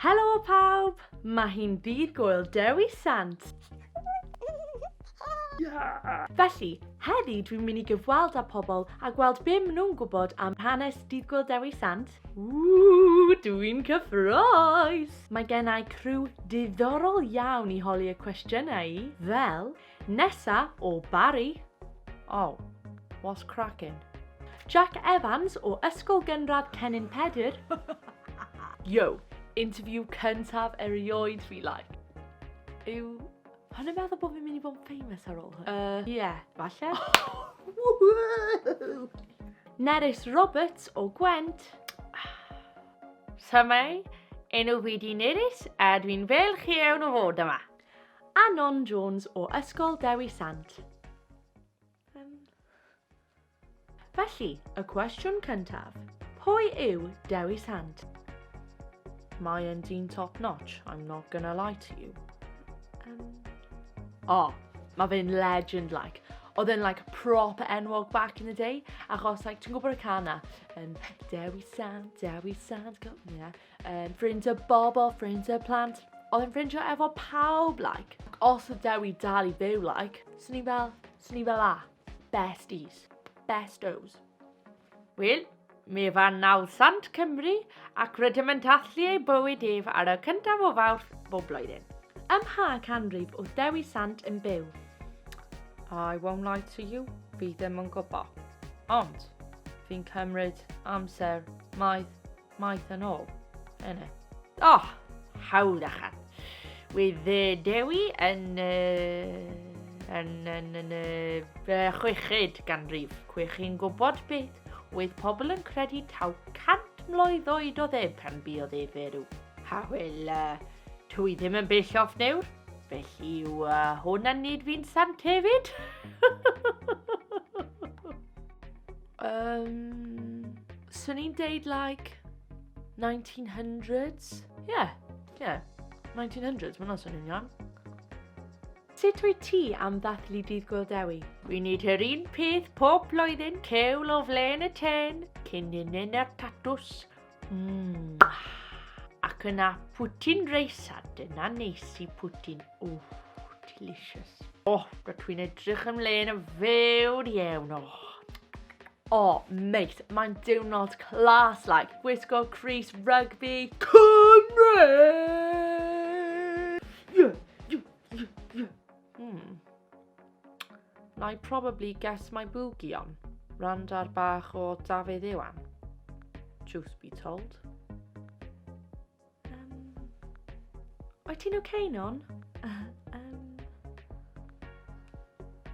Helo pawb, mae hi'n Dydd Gŵyl Dewi Sant. Felly, heddi dwi'n mynd i gyfweld â pobl a gweld be maen nhw'n gwybod am hanes Dydd Gŵyl Dewi Sant. Dwi'n cyffroes! Mae gennau criw diddorol iawn i holi y cwestiynau i, fel nesa o Bari. Oh, what's cracking? Jack Evans o Ysgol Gynradd Cennin Pedr. Yo, interview cyntaf erioed fi like. Yw... Hwn yn meddwl bod fi'n mynd i bod yn famous ar ôl hwn? Ie, falle. Nerys Roberts o Gwent. Symau, enw fi di Nerys a dwi'n felch iawn o fod yma. Anon Jones o Ysgol Dewi Sant. Felly, y cwestiwn cyntaf. Pwy yw Dewi Sant? Mae yn dyn top notch, I'm not gonna lie to you. Oh, mae fe'n legend like. Oedd e'n like proper enwog back in the day. Achos like, ti'n gwybod y cana? Dewi Sant, yeah. Ffrind y bobl, ffrind y plant. Oedd e'n ffrindio efo pawb like. Os oedd Dewi dal i byw like. Swn i fel a. Besties. Bestos. Wel, mi fan nawdd Sant Cymru ac rydym yn tathlu ei bywyd ef ar y cyntaf o Fawrth bob blwyddyn. Ym mha canrif oedd Dewi Sant yn byw? I won't lie to you, fi ddim yn gwybod. Ond, fi'n cymryd amser maith yn ôl, yna. Oh, hawdd achan. Wydd Dewi yn chweched ganrif. Cwech chi'n gwybod beth? Wydd pobl yn credu taw 100 mlwydd oed o ddeb pan buodd ef ferw. Ha, wel, dwi ddim yn bell off nawr. Felly yw hwnna'n nid fi'n sant hefyd? Swn i'n deud like 1900s? Yeah, 1900s, mae'n swn i'n iawn. Sut wyt ti am ddathlu Dydd Gŵyl Dewi? Wi'n neud yr un peth pob blwyddyn, cewl o flen y ten, cyn unyn yr tatws. Ac yna pwtyn reis a dyna neis i pwtyn. Delicious. Rydw i'n edrych ymlaen yn fewr iawn. Mate, mae'n diwrnod clas like. Gwisgo Crys rugby. Cymraeg! I probably guess my boogie on. Randar bach o Dafydd Iwan. Truth be told. Wyt ti'n okay, Non?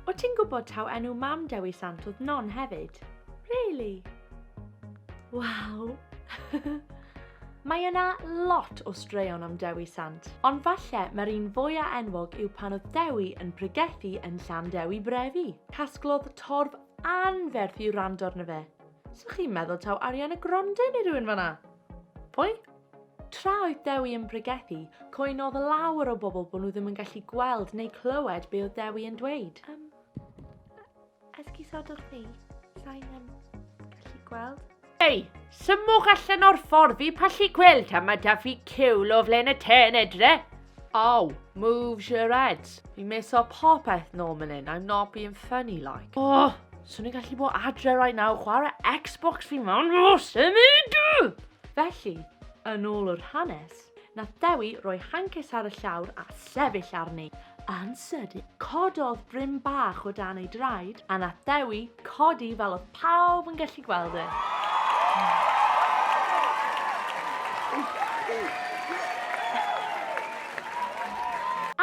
Wyt ti'n gwybod taw enw mam Dewi Sant oedd Non hefyd? Really? Wow. Mae yna lot o straeon am Dewi Sant, ond falle mae'r un fwyaf enwog yw pan oedd Dewi yn pregethu yn Llan Dewi Brefi. Casglodd torf anferth i'w rando arno fe. So chi'n meddwl taw Ariana Grande neu rhywun fan'na? Pwy? Tra oedd Dewi yn pregethu, coenodd lawer o bobl bod nhw ddim yn gallu gweld neu clywed be oedd Dewi yn dweud. Esgusodwch fi, sa'n gallu gweld? Ei, symwch allan o'r ffordd fi pallu gweld am da fi cewl o flen y ten edre. Oh, moves your heads. Fi miso popeth nôl man hyn, I'm not being funny like. Swn i'n gallu bod adre right now, chwarae Xbox fi mewn, symud! Felly, yn ôl o'r hanes, nath Dewi roi hancus ar y llawr a sefyll arni. Yn sydyn, cododd bryn bach o dan ei draed, a nath Dewi codi fel oedd pawb yn gallu gweld e.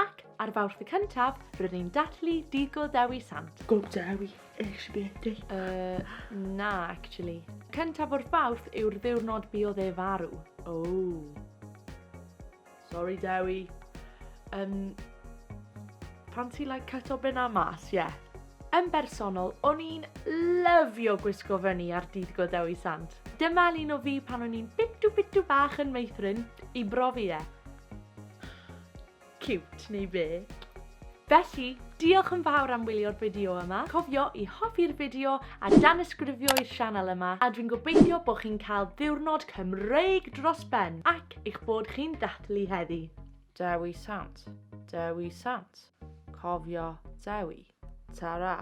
Ac ar Fawrth y cyntaf, rydyn ni'n dathlu Dydd Gŵyl Dewi Sant. Go Dewi, eich birthday. Na, actually. Cyntaf o'r Fawrth yw'r ddiwrnod buodd e farw. Sorry, Dewi. Pan ti like cut o bynna mas, ie. Yn bersonol, o'n i'n lyfio gwisgo fyny ar Dydd Gŵyl Dewi Sant. Dyma lun o fi pan o'n i'n bitw bach yn meithrin i brofi e. Cute, neu be? Felly, Diolch yn fawr am wylio'r fideo yma. Cofio i hoffi'r fideo a danysgrifio i'r sianel yma, a dwi'n gobeithio bod chi'n cael ddiwrnod Cymreig dros ben ac eich bod chi'n dathlu heddi. Dewi Sant, Dewi Sant. Cofio Dewi. Tara.